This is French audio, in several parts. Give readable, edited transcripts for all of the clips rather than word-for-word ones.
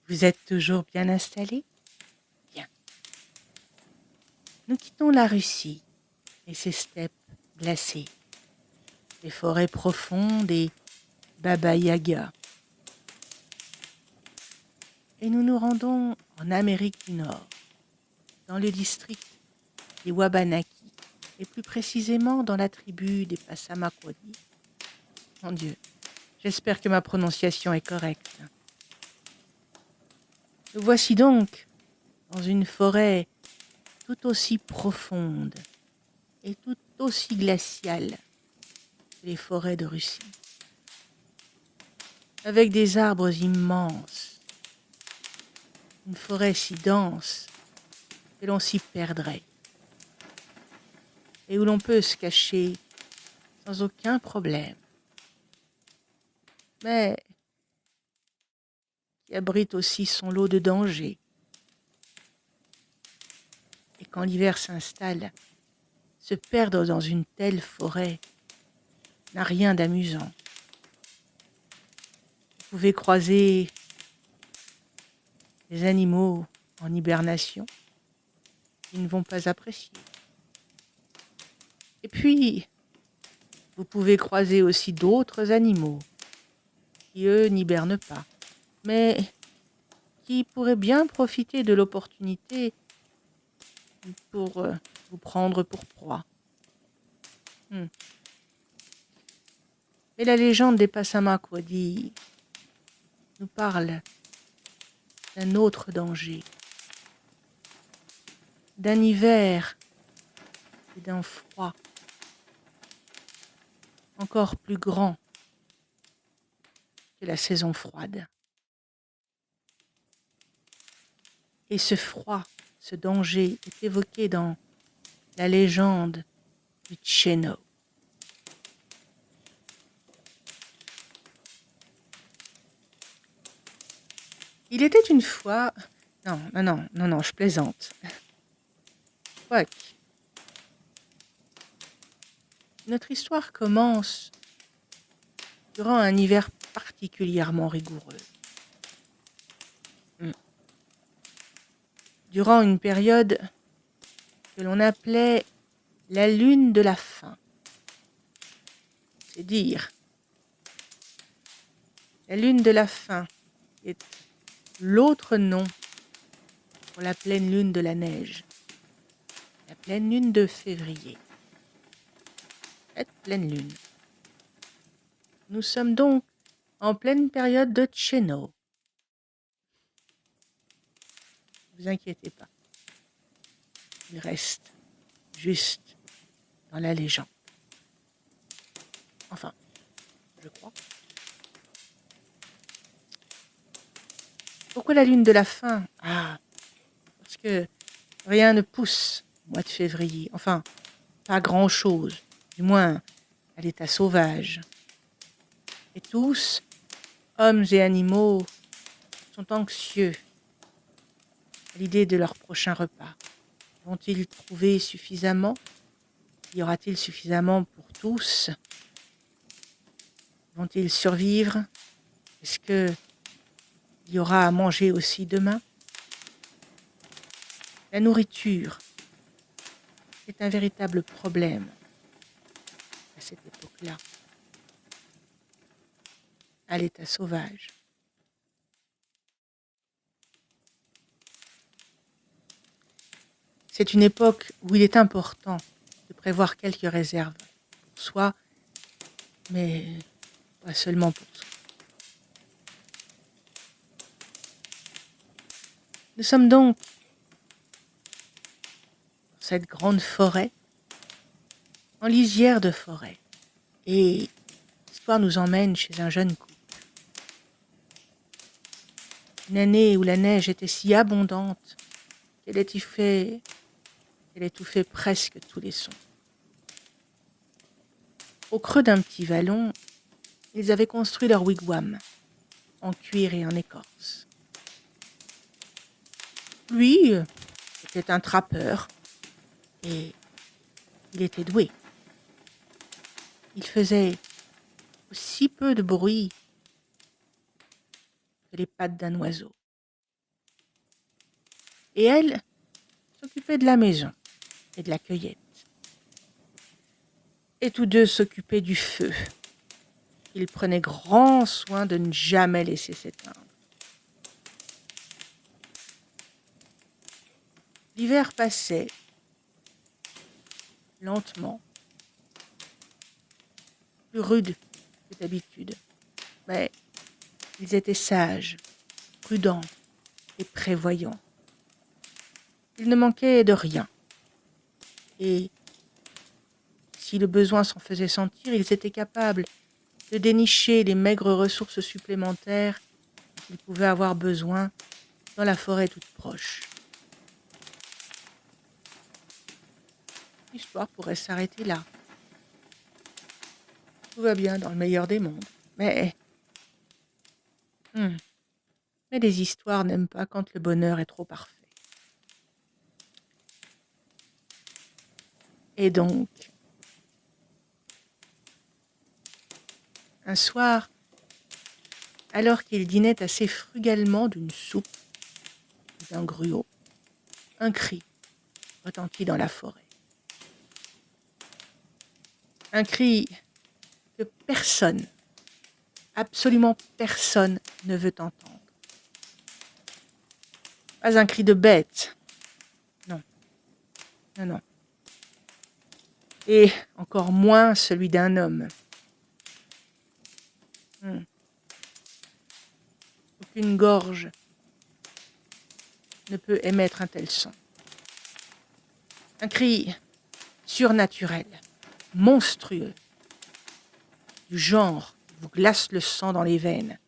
Vous êtes toujours bien installés? Bien. Nous quittons la Russie et ses steppes glacées, les forêts profondes et Baba Yaga. Et nous nous rendons en Amérique du Nord, dans le district des Wabanaki, et plus précisément dans la tribu des Passamaquoddy. Mon Dieu, j'espère que ma prononciation est correcte. Nous voici donc dans une forêt tout aussi profonde et tout aussi glaciale que les forêts de Russie, avec des arbres immenses, une forêt si dense que l'on s'y perdrait, et où l'on peut se cacher sans aucun problème, mais qui abrite aussi son lot de dangers. Et quand l'hiver s'installe, se perdre dans une telle forêt n'a rien d'amusant. Vous pouvez croiser des animaux en hibernation qui ne vont pas apprécier. Et puis, vous pouvez croiser aussi d'autres animaux qui, eux, n'hibernent pas, mais qui pourraient bien profiter de l'opportunité pour vous prendre pour proie. Mais la légende des Passamaquoddy nous parle d'un autre danger, d'un hiver et d'un froid encore plus grand que la saison froide. Et ce froid, ce danger est évoqué dans la légende du Tchéno. Il était une fois... Non, je plaisante. Quoique, notre histoire commence durant un hiver particulièrement rigoureux. Durant une période que l'on appelait la lune de la faim. C'est dire. La lune de la faim est l'autre nom pour la pleine lune de la neige. La pleine lune de février. Cette pleine lune. Nous sommes donc en pleine période de Tchéno. Ne vous inquiétez pas. Il reste juste dans la légende. Enfin, je crois. Pourquoi la lune de la faim? Ah, parce que rien ne pousse au mois de février. Enfin, pas grand-chose. Du moins, à l'état sauvage. Et tous, hommes et animaux, sont anxieux à l'idée de leur prochain repas. Vont-ils trouver suffisamment? Y aura-t-il suffisamment pour tous? Vont-ils survivre? Est-ce qu'il y aura à manger aussi demain? La nourriture est un véritable problème à cette époque-là, à l'état sauvage. C'est une époque où il est important de prévoir quelques réserves pour soi, mais pas seulement pour soi. Nous sommes donc dans cette grande forêt, en lisière de forêt, et l'histoire nous emmène chez un jeune couple. Une année où la neige était si abondante qu'elle étouffait presque tous les sons. Au creux d'un petit vallon, ils avaient construit leur wigwam, en cuir et en écorce. Lui était un trappeur, et il était doué. Il faisait aussi peu de bruit que les pattes d'un oiseau. et elle s'occupait de la maison et de la cueillette. Et tous deux s'occupaient du feu. Ils prenaient grand soin de ne jamais laisser s'éteindre. L'hiver passait lentement, plus rude que d'habitude, mais ils étaient sages, prudents et prévoyants. Ils ne manquaient de rien. Et si le besoin s'en faisait sentir, ils étaient capables de dénicher les maigres ressources supplémentaires qu'ils pouvaient avoir besoin dans la forêt toute proche. L'histoire pourrait s'arrêter là. Tout va bien dans le meilleur des mondes. Mais les histoires n'aiment pas quand le bonheur est trop parfait. Et donc, un soir, alors qu'ils dînaient assez frugalement d'une soupe et d'un gruau, un cri retentit dans la forêt. Un cri que personne, absolument personne, ne veut entendre. Pas un cri de bête. Non, non, non. Et encore moins celui d'un homme. Aucune gorge ne peut émettre un tel son. Un cri surnaturel, monstrueux, du genre qui vous glace le sang dans les veines,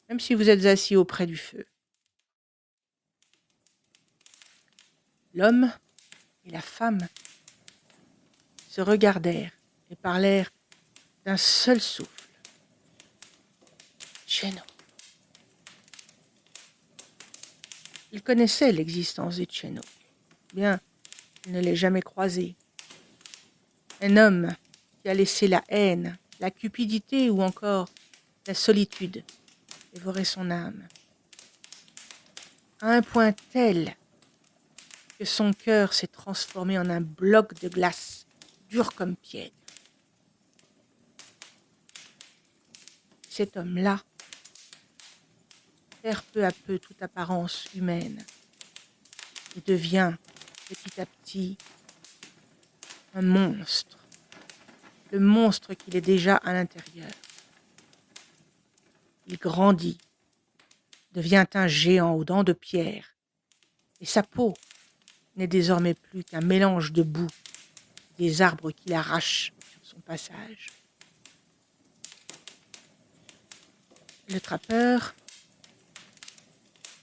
même si vous êtes assis auprès du feu. L'homme et la femme se regardèrent et parlèrent d'un seul souffle. Tchéno. Ils connaissaient l'existence du Tchéno, bien qu'ils ne l'aient jamais croisé. Un homme qui a laissé la haine, la cupidité ou encore la solitude dévorer son âme, à un point tel que son cœur s'est transformé en un bloc de glace, dur comme pierre. Cet homme-là perd peu à peu toute apparence humaine et devient petit à petit un monstre, le monstre qu'il est déjà à l'intérieur. Il grandit, devient un géant aux dents de pierre, et sa peau n'est désormais plus qu'un mélange de boue des arbres qu'il arrache sur son passage. Le trappeur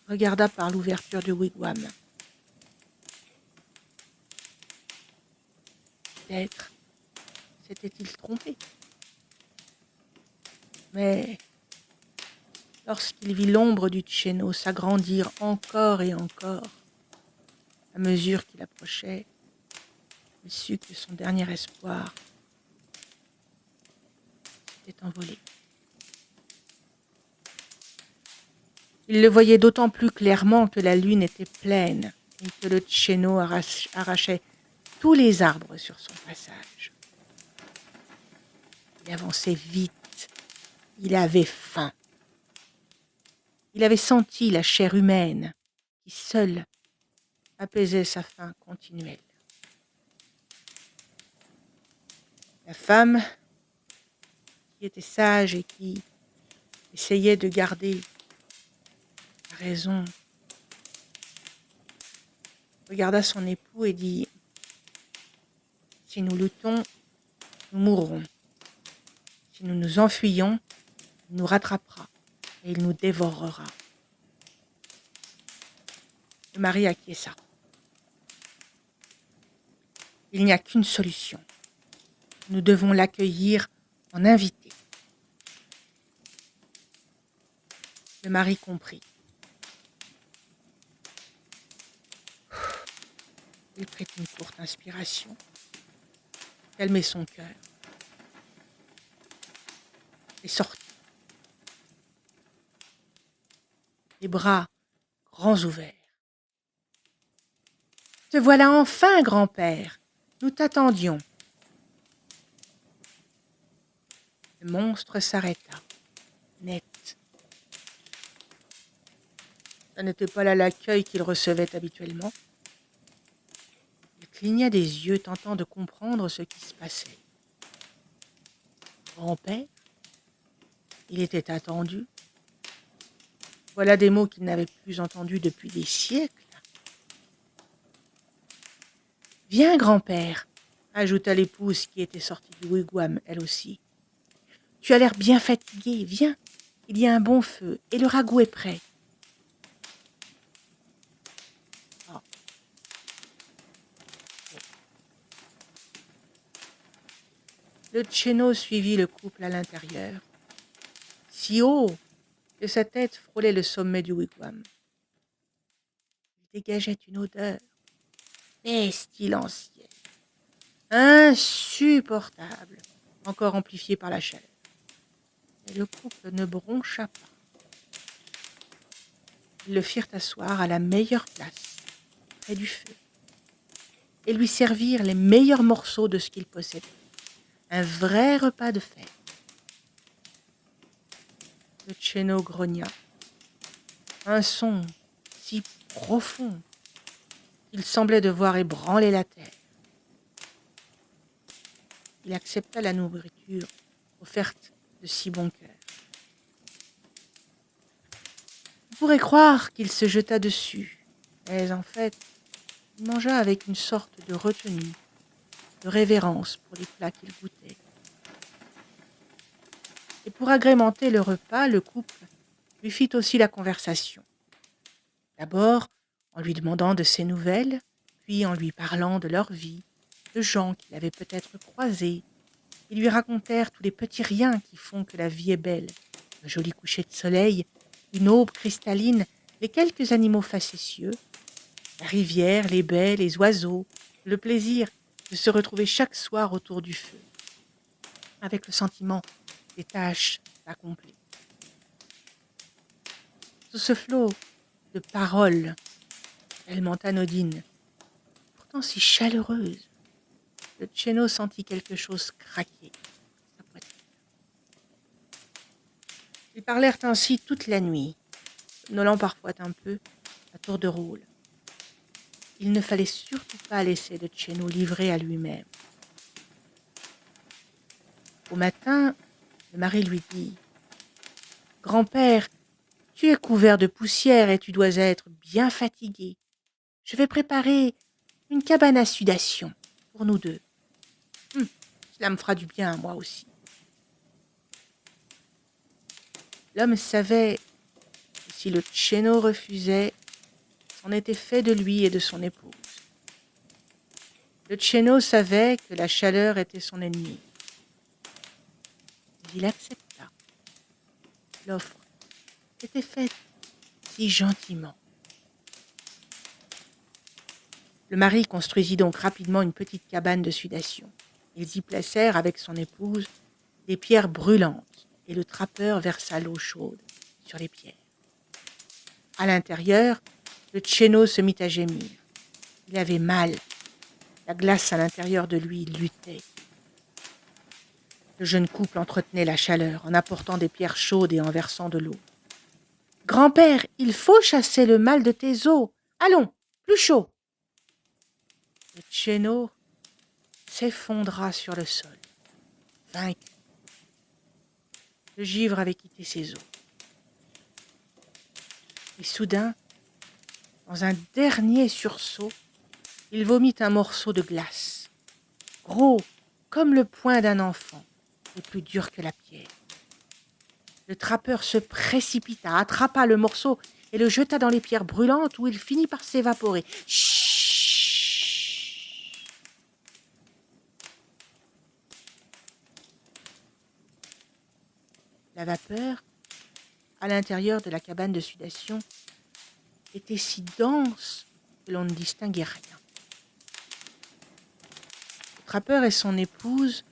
regarda par l'ouverture du wigwam. Peut-être s'était-il trompé. Mais lorsqu'il vit l'ombre du Tchéno s'agrandir encore et encore, à mesure qu'il approchait, il sut que son dernier espoir s'était envolé. Il le voyait d'autant plus clairement que la lune était pleine et que le Tchéno arrachait tous les arbres sur son passage. Il avançait vite. Il avait faim. Il avait senti la chair humaine qui seule apaisait sa faim continuelle. La femme, qui était sage et qui essayait de garder la raison, regarda son époux et dit « Si nous luttons, nous mourrons. Si nous nous enfuyons, il nous rattrapera et il nous dévorera. » Le mari acquiesça. Il n'y a qu'une solution. Nous devons l'accueillir en invité. Le mari comprit. Il prit une courte inspiration, calmait son cœur et sortit. Les bras grands ouverts. Te voilà enfin, grand-père. Nous t'attendions. Le monstre s'arrêta, net. Ce n'était pas là l'accueil qu'il recevait habituellement. Il cligna des yeux, tentant de comprendre ce qui se passait. Grand-père, il était attendu. Voilà des mots qu'il n'avait plus entendus depuis des siècles. « Viens, grand-père », ajouta l'épouse qui était sortie du wigwam, elle aussi. « Tu as l'air bien fatigué, viens, il y a un bon feu et le ragoût est prêt. » Ah. Le tchéno suivit le couple à l'intérieur, si haut que sa tête frôlait le sommet du wigwam. Il dégageait une odeur pestilentielle, insupportable, encore amplifiée par la chaleur. Mais le couple ne broncha pas. Ils le firent asseoir à la meilleure place, près du feu, et lui servirent les meilleurs morceaux de ce qu'il possédait. Un vrai repas de fête. Le tchéno grogna. Un son si profond qu'il semblait devoir ébranler la terre. Il accepta la nourriture offerte de si bon cœur. On pourrait croire qu'il se jeta dessus, mais en fait, il mangea avec une sorte de retenue, de révérence pour les plats qu'il goûtait. Et pour agrémenter le repas, le couple lui fit aussi la conversation. D'abord en lui demandant de ses nouvelles, puis en lui parlant de leur vie, de gens qu'il avait peut-être croisés. Ils lui racontèrent tous les petits riens qui font que la vie est belle. Un joli coucher de soleil, une aube cristalline, les quelques animaux facétieux, la rivière, les baies, les oiseaux, le plaisir de se retrouver chaque soir autour du feu, avec le sentiment des tâches accomplies. Sous ce flot de paroles tellement anodines, pourtant si chaleureuses, le tchéno sentit quelque chose craquer dans sa poitrine. Ils parlèrent ainsi toute la nuit, somnolant parfois un peu à tour de rôle. Il ne fallait surtout pas laisser le tchéno livré à lui-même. Au matin, le mari lui dit « Grand-père, tu es couvert de poussière et tu dois être bien fatigué. Je vais préparer une cabane à sudation pour nous deux. Cela me fera du bien à moi aussi. » L'homme savait que si le tchéno refusait, c'en était fait de lui et de son épouse. Le tchéno savait que la chaleur était son ennemi. Mais il accepta. L'offre était faite si gentiment. Le mari construisit donc rapidement une petite cabane de sudation. Ils y placèrent avec son épouse des pierres brûlantes et le trappeur versa l'eau chaude sur les pierres. À l'intérieur, le tchéno se mit à gémir. Il avait mal. La glace à l'intérieur de lui luttait. Le jeune couple entretenait la chaleur en apportant des pierres chaudes et en versant de l'eau. « Grand-père, il faut chasser le mal de tes os. Allons, plus chaud !» Le tchéno s'effondra sur le sol, vaincu. Le givre avait quitté ses os. Et soudain, dans un dernier sursaut, il vomit un morceau de glace, gros comme le poing d'un enfant, et plus dur que la pierre. Le trappeur se précipita, attrapa le morceau et le jeta dans les pierres brûlantes où il finit par s'évaporer. Chut! La vapeur, à l'intérieur de la cabane de sudation, était si dense que l'on ne distinguait rien. Le trappeur et son épouse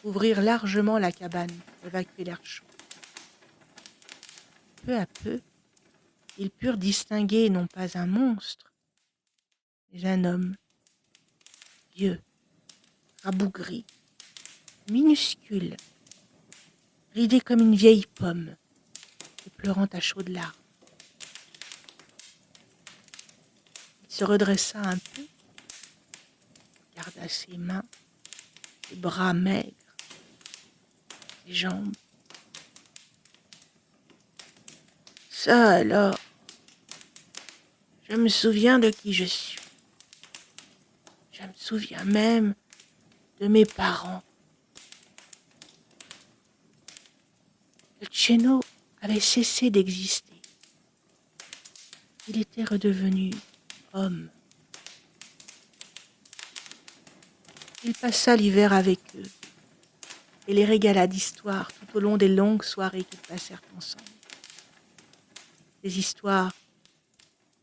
ouvrirent largement la cabane pour évacuer l'air chaud. Peu à peu, ils purent distinguer non pas un monstre, mais un homme vieux, rabougri, minuscule, ridé comme une vieille pomme, et pleurant à chaudes larmes. Il se redressa un peu, regarda ses mains, ses bras maigres, ses jambes. Ça alors, je me souviens de qui je suis. Je me souviens même de mes parents. Le Tchéno avait cessé d'exister. Il était redevenu homme. Il passa l'hiver avec eux et les régala d'histoires tout au long des longues soirées qu'ils passèrent ensemble. Des histoires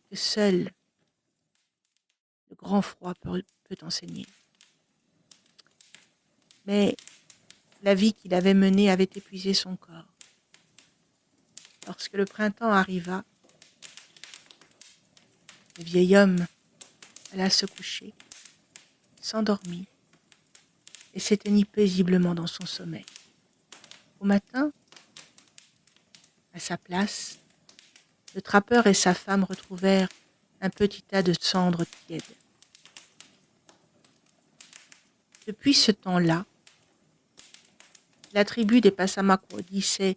que seul le grand froid peut enseigner. Mais la vie qu'il avait menée avait épuisé son corps. Lorsque le printemps arriva, le vieil homme alla se coucher, s'endormit et s'éteignit paisiblement dans son sommeil. Au matin, à sa place, le trappeur et sa femme retrouvèrent un petit tas de cendres tièdes. Depuis ce temps-là, la tribu des Passamaquoddy disait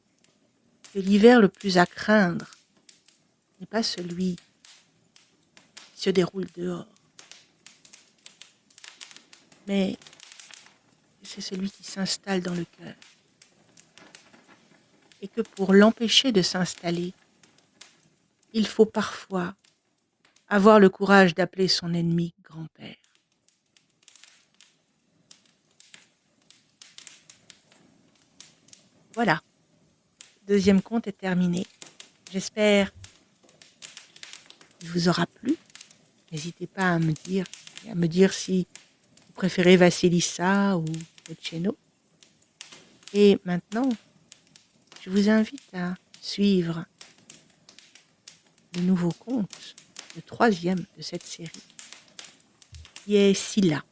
que l'hiver le plus à craindre n'est pas celui qui se déroule dehors, mais c'est celui qui s'installe dans le cœur. Et que pour l'empêcher de s'installer, il faut parfois avoir le courage d'appeler son ennemi grand-père. Voilà, deuxième conte est terminé. J'espère qu'il vous aura plu. N'hésitez pas à me dire si vous préférez Vassilissa ou le Tchéno. Et maintenant, je vous invite à suivre le nouveau conte, le troisième de cette série, qui est Silla.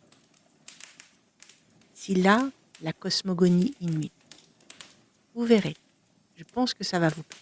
Silla, la cosmogonie inuite. Vous verrez, je pense que ça va vous plaire.